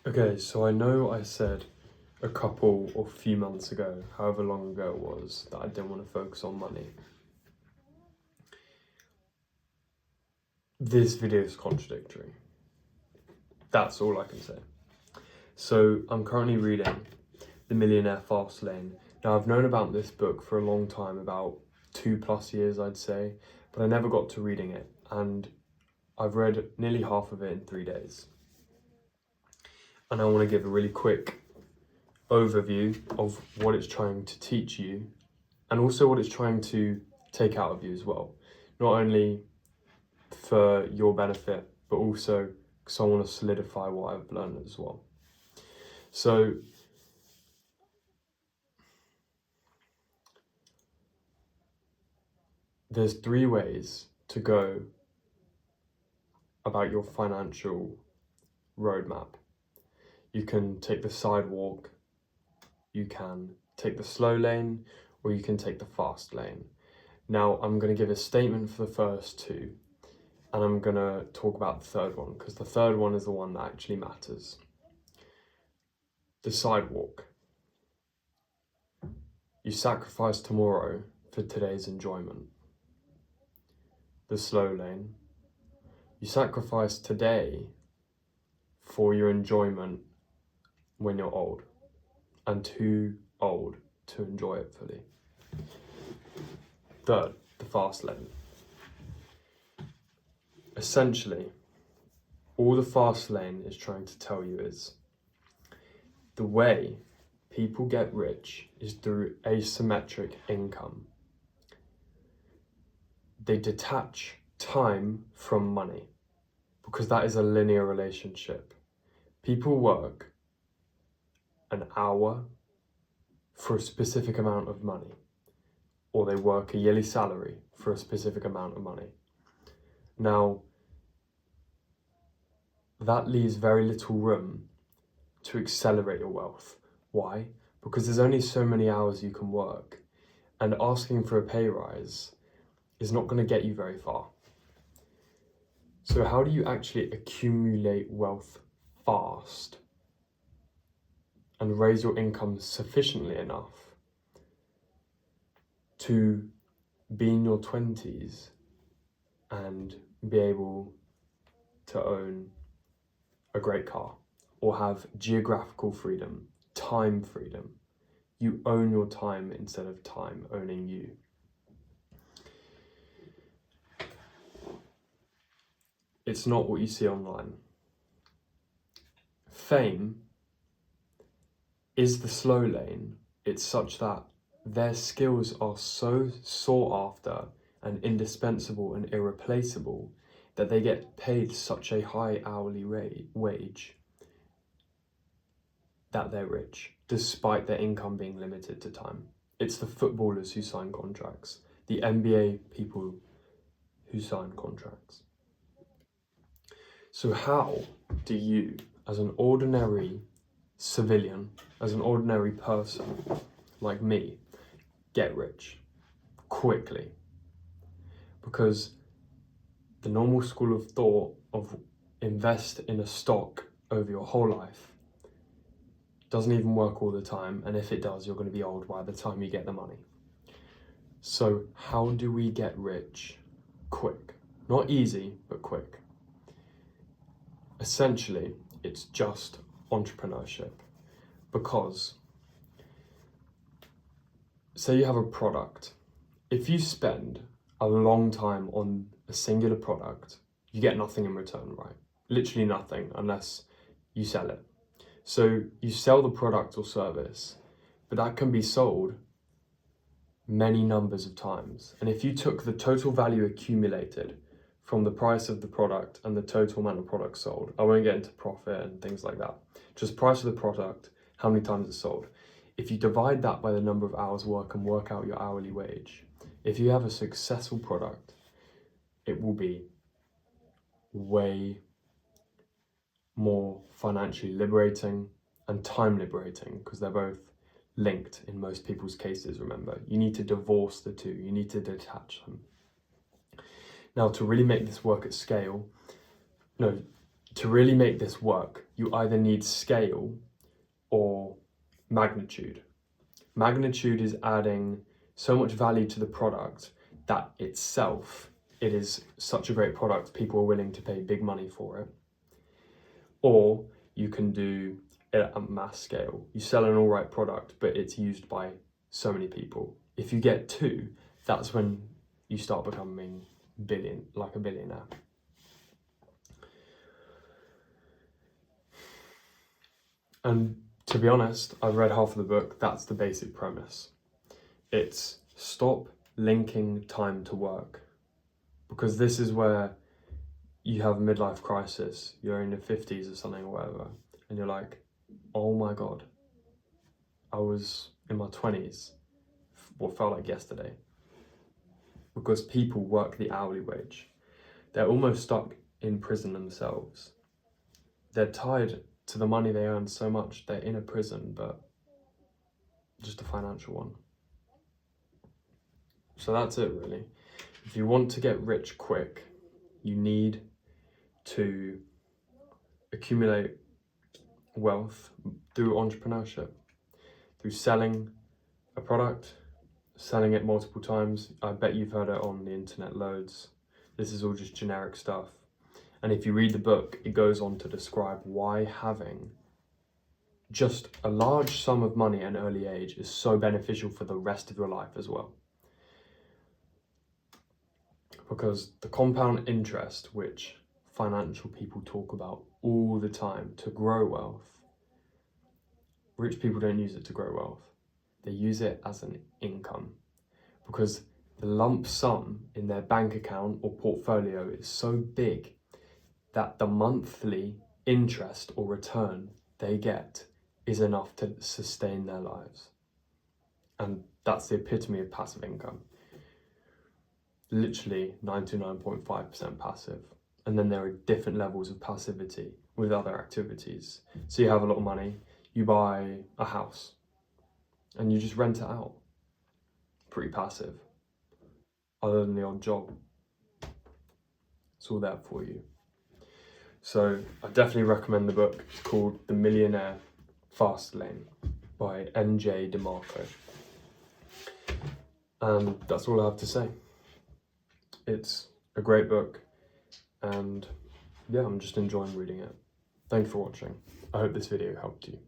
Okay, so I know I said a couple or few months ago, however long ago it was, that I didn't want to focus on money. This video is contradictory. That's all I can say. So I'm currently reading The Millionaire, FASTLANE. Now I've known about this book for a long time, about 2+ years I'd say, but I never got to reading it, and I've read nearly half of it in 3 days. And I want to give a really quick overview of what it's trying to teach you and also what it's trying to take out of you as well. Not only for your benefit, but also because I want to solidify what I've learned as well. So there's 3 ways to go about your financial roadmap. You can take the sidewalk, you can take the slow lane, or you can take the fast lane. Now I'm going to give a statement for the first 2, and I'm going to talk about the third one, because the third one is the one that actually matters. The sidewalk. You sacrifice tomorrow for today's enjoyment. The slow lane. You sacrifice today for your enjoyment when you're old, and too old to enjoy it fully. Third, the fast lane. Essentially, all the fast lane is trying to tell you is the way people get rich is through asymmetric income. They detach time from money because that is a linear relationship. People work an hour for a specific amount of money, or they work a yearly salary for a specific amount of money. Now, that leaves very little room to accelerate your wealth. Why? Because there's only so many hours you can work, and asking for a pay rise is not going to get you very far. So how do you actually accumulate wealth fast and raise your income sufficiently enough to be in your 20s and be able to own a great car or have geographical freedom, time freedom? You own your time instead of time owning you. It's not what you see online. Fame is the slow lane. It's such that their skills are so sought after and indispensable and irreplaceable that they get paid such a high hourly wage that they're rich, despite their income being limited to time. It's the footballers who sign contracts, the NBA people who sign contracts. So how do you, as an ordinary civilian, as an ordinary person like me, get rich quickly? Because the normal school of thought of invest in a stock over your whole life doesn't even work all the time, and if it does, you're going to be old by the time you get the money. So how do we get rich quick? Not easy, but quick. Essentially, it's just entrepreneurship. Because say you have a product, if you spend a long time on a singular product, you get nothing in return, right? Literally nothing, unless you sell it. So you sell the product or service, but that can be sold many numbers of times. And if you took the total value accumulated from the price of the product and the total amount of products sold, I won't get into profit and things like that, just price of the product, how many times it's sold. If you divide that by the number of hours work and work out your hourly wage, if you have a successful product, it will be way more financially liberating and time liberating, because they're both linked in most people's cases. Remember, you need to divorce the two, you need to detach them. Now, to really make this work at scale, to really make this work, you either need scale or magnitude. Magnitude is adding so much value to the product that itself, it is such a great product, people are willing to pay big money for it. Or you can do it at mass scale. You sell an all right product, but it's used by so many people. If you get two, that's when you start becoming like a billionaire. And to be honest, I've read half of the book. That's the basic premise. It's stop linking time to work, because this is where you have a midlife crisis. You're in your 50s or something or whatever, and you're like, oh my God, I was in my 20s, what felt like yesterday. Because people work the hourly wage. They're almost stuck in prison themselves. They're tied to the money they earn so much. They're in a prison, but just a financial one. So that's it, really. If you want to get rich quick, you need to accumulate wealth through entrepreneurship, through selling a product, selling it multiple times. I bet you've heard it on the internet loads. This is all just generic stuff. And if you read the book, it goes on to describe why having just a large sum of money at an early age is so beneficial for the rest of your life as well. Because the compound interest, which financial people talk about all the time to grow wealth, rich people don't use it to grow wealth. They use it as an income, because the lump sum in their bank account or portfolio is so big that the monthly interest or return they get is enough to sustain their lives. And that's the epitome of passive income. Literally 99.5% passive. And then there are different levels of passivity with other activities. So you have a lot of money, you buy a house, and you just rent it out. Pretty passive. Other than the odd job. It's all there for you. So I definitely recommend the book. It's called The Millionaire, FASTLANE by N.J. DeMarco. And that's all I have to say. It's a great book, and yeah, I'm just enjoying reading it. Thank you for watching. I hope this video helped you.